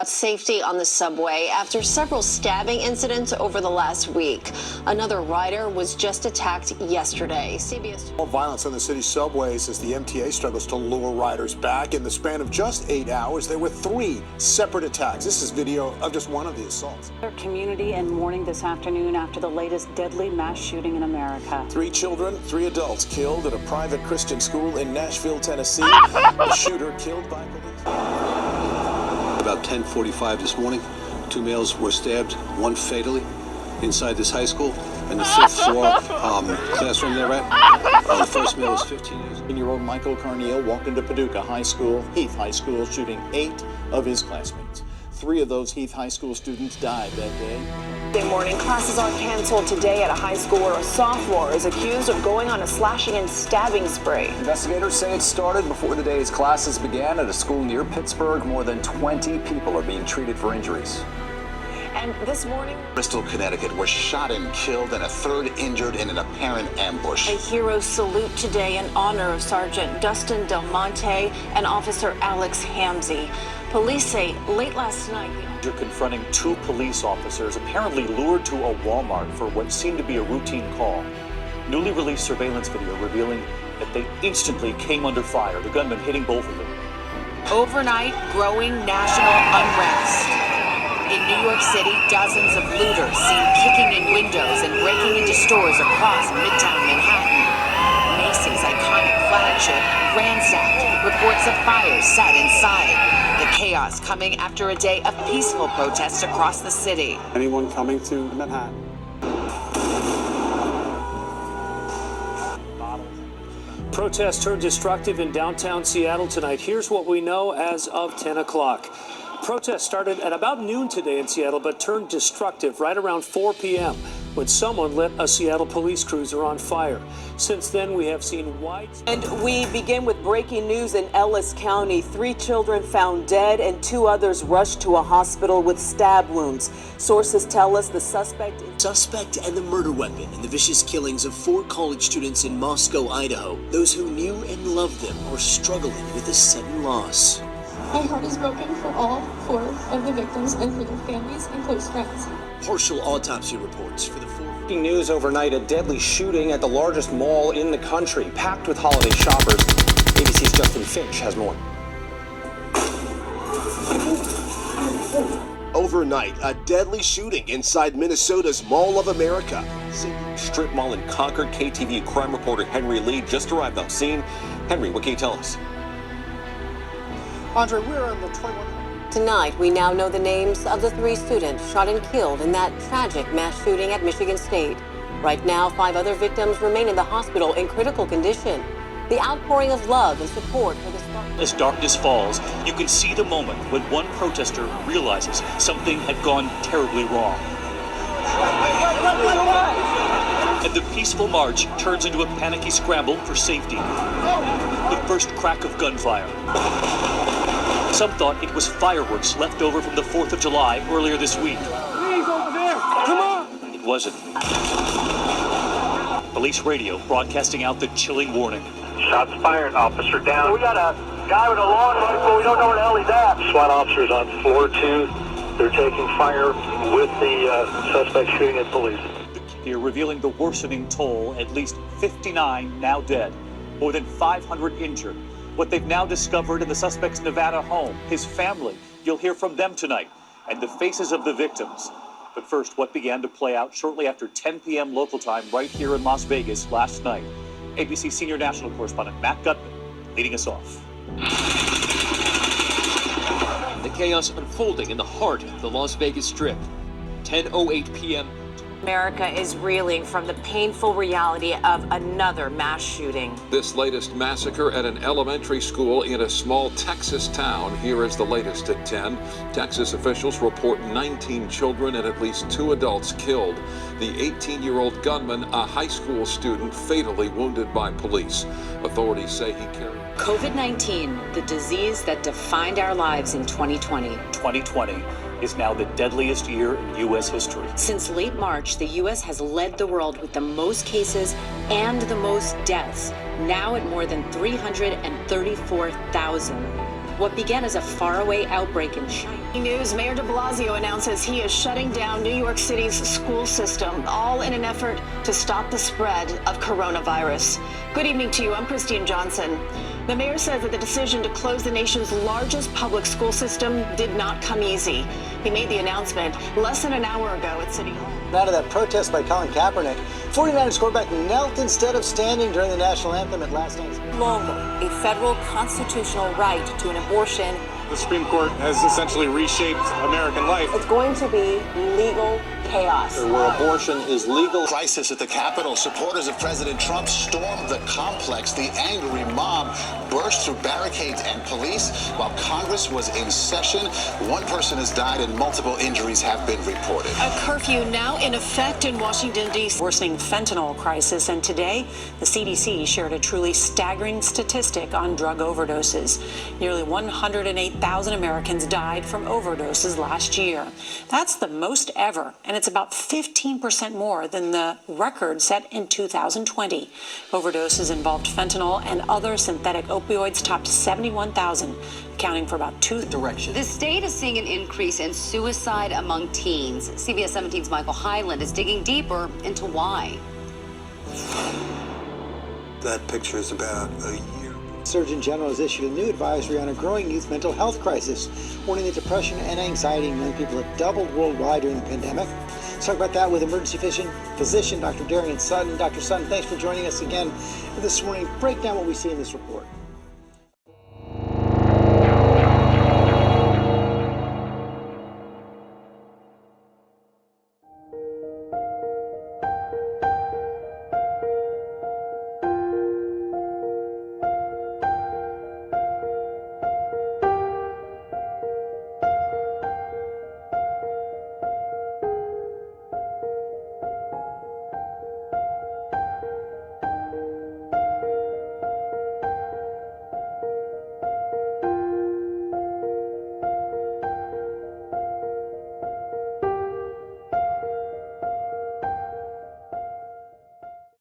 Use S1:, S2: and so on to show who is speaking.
S1: Safety on the subway after several stabbing incidents over the last week. Another rider was just attacked yesterday. CBS.
S2: More violence on the city's subways as the MTA struggles to lure riders back. In the span of just 8 hours, there were 3 separate attacks. This is video of just one of the assaults.
S3: Community and mourning this afternoon after the latest deadly mass shooting in America.
S4: 3 children, 3 adults killed at a private Christian school in Nashville, Tennessee. The shooter killed by police.
S5: About 10:45 this morning, 2 males were stabbed, 1 fatally, inside this high school, in the 5th floor classroom they're at. The first male was 15 years old.
S4: 15-year-old Michael Carneal walked into Paducah High School, Heath High School, shooting 8 of his classmates. 3 of those Heath High School students died that day.
S6: Monday morning, classes are canceled today at a high school where a sophomore is accused of going on a slashing and stabbing spree.
S7: Investigators say it started before the day's classes began at a school near Pittsburgh. More than 20 people are being treated for injuries.
S6: And this morning,
S8: Bristol, Connecticut was shot and killed and a 3rd injured in an apparent ambush.
S1: A hero salute today in honor of Sergeant Dustin Del Monte and Officer Alex Hamzy. Police say late last night,
S9: You're confronting 2 police officers apparently lured to a Walmart for what seemed to be a routine call. Newly released surveillance video revealing that they instantly came under fire, the gunman hitting both of them.
S10: Overnight, growing national unrest. In New York City, dozens of looters seen kicking in windows and breaking into stores across Midtown Manhattan. Macy's iconic flagship ransacked. Reports of fires set inside. The chaos coming after a day of peaceful protests across the city.
S11: Anyone coming to Manhattan?
S9: Protests turned destructive in downtown Seattle tonight. Here's what we know as of 10 o'clock. Protests started at about noon today in Seattle, but turned destructive right around 4 p.m. when someone lit a Seattle police cruiser on fire. Since then, we have seen
S6: And we begin with breaking news in Ellis County. 3 children found dead and 2 others rushed to a hospital with stab wounds. Sources tell us the suspect
S12: and the murder weapon in the vicious killings of 4 college students in Moscow, Idaho. Those who knew and loved them are struggling with a sudden loss.
S13: My heart is broken for all 4 of the victims and for their families and close friends.
S12: Partial autopsy reports for the 4.
S7: Breaking news overnight, a deadly shooting at the largest mall in the country, packed with holiday shoppers. ABC's Justin Finch has more.
S14: Overnight, a deadly shooting inside Minnesota's Mall of America.
S15: Strip Mall in Concord. KTVU crime reporter Henry Lee just arrived on scene. Henry, what can you tell us?
S2: Andre, we're on the 21.
S1: Tonight, we now know the names of the 3 students shot and killed in that tragic mass shooting at Michigan State. Right now, 5 other victims remain in the hospital in critical condition. The outpouring of love and support for this.
S9: As darkness falls, you can see the moment when one protester realizes something had gone terribly wrong. And the peaceful march turns into a panicky scramble for safety. The first crack of gunfire. Some thought it was fireworks left over from the 4th of July earlier this week.
S11: Please, over there! Come on!
S9: It wasn't. Police radio broadcasting out the chilling warning.
S16: Shots fired, officer down. We got a guy with a long rifle, we don't know where the hell he's at. SWAT officers on floor 2. They're taking fire with the suspect shooting at police.
S9: Here revealing the worsening toll, at least 59 now dead, more than 500 injured. What they've now discovered in the suspect's Nevada home, his family. You'll hear from them tonight, and the faces of the victims. But first, what began to play out shortly after 10 p.m. local time right here in Las Vegas last night. ABC senior national correspondent Matt Gutman leading us off.
S17: The chaos unfolding in the heart of the Las Vegas Strip. 10:08 p.m.
S10: America is reeling from the painful reality of another mass shooting.
S18: This latest massacre at an elementary school in a small Texas town. Here is the latest at 10. Texas officials report 19 children and at least 2 adults killed. The 18-year-old gunman, a high school student, fatally wounded by police. Authorities say he carried
S3: COVID-19, the disease that defined our lives in 2020.
S9: 2020 is now the deadliest year in U.S. history.
S3: Since late March, the U.S. has led the world with the most cases and the most deaths, now at more than 334,000. what began as a faraway outbreak in China.
S19: News, Mayor de Blasio announces he is shutting down New York City's school system, all in an effort to stop the spread of coronavirus. Good evening to you. I'm Christine Johnson. The mayor says that the decision to close the nation's largest public school system did not come easy. He made the announcement less than an hour ago at City Hall.
S20: Out of that protest by Colin Kaepernick, 49ers quarterback knelt instead of standing during the national anthem at last night's.
S21: Longer, a federal constitutional right to an abortion.
S22: The Supreme Court has essentially reshaped American life.
S1: It's going to be legal chaos.
S15: Where abortion is legal.
S8: Crisis at the Capitol. Supporters of President Trump stormed the complex. The angry mob burst through barricades and police while Congress was in session. One person has died and multiple injuries have been reported.
S19: A curfew now in effect in Washington, D.C.
S3: Worsening fentanyl crisis, and today the CDC shared a truly staggering statistic on drug overdoses. Nearly 108,000 Americans died from overdoses last year. That's the most ever, and it's about 15% more than the record set in 2020. Overdoses involved fentanyl and other synthetic opioids topped 71,000, accounting for about two directions.
S23: The state is seeing an increase in suicide among teens. CBS 17's Michael Hyland is digging deeper into why.
S24: That picture is about a year.
S20: Surgeon General has issued a new advisory on a growing youth mental health crisis, warning that depression and anxiety in young people have doubled worldwide during the pandemic. Let's talk about that with emergency physician Dr. Darian Sutton. Dr. Sutton, thanks for joining us again this morning. Break down what we see in this report.